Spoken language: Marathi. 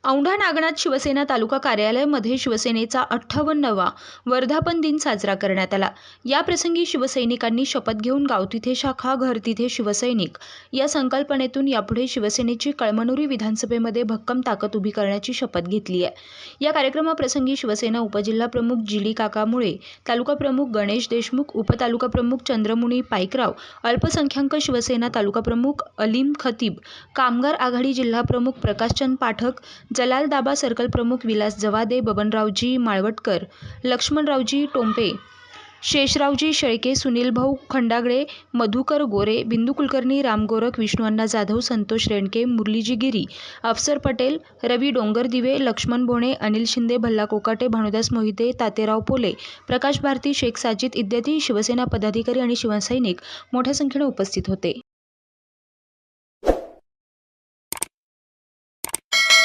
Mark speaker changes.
Speaker 1: औंढा नागनाथ शिवसेना तालुका कार्यालयामध्ये शिवसेनेचा 58वा वर्धापन दिन साजरा करण्यात आला। या प्रसंगी शिवसैनिकांनी शपथ घेऊन गाव तिथे शाखा, घर तिथे शिवसैनिक या संकल्पनेतून यापुढे शिवसेनेची कळमनुरी विधानसभेमध्ये भक्कम ताकद उभी करण्याची शपथ घेतली आहे। या कार्यक्रमाप्रसंगी शिवसेना उपजिल्हाप्रमुख जी.डी. काका मुळे, तालुका प्रमुख गणेश देशमुख, उपतालुका प्रमुख चंद्रमुनी पाईकराव, अल्पसंख्याक शिवसेना तालुका प्रमुख अलीम खतीब, कामगार आघाडी जिल्हा प्रमुख प्रकाशचंद पाठक, जलाल दाबा सर्कल प्रमुख विलास जवादे, बबनरावजी माळवटकर, लक्ष्मणरावजी टोंपे, शेषरावजी शेळके, सुनील भाऊ खंडागळे, मधुकर गोरे, बिंदू कुलकर्णी, राम गोरख, विष्णुअण्णा जाधव, संतोष रेणके, मुरलीजी गिरी, अफसर पटेल, रवी डोंगरदिवे, लक्ष्मण बोणे, अनिल शिंदे, भल्ला कोकाटे, भानुदास मोहिते, तातेराव पोले, प्रकाश भारती, शेख साजिद इत्यादी शिवसेना पदाधिकारी आणि शिवसैनिक मोठ्या संख्येने उपस्थित होते।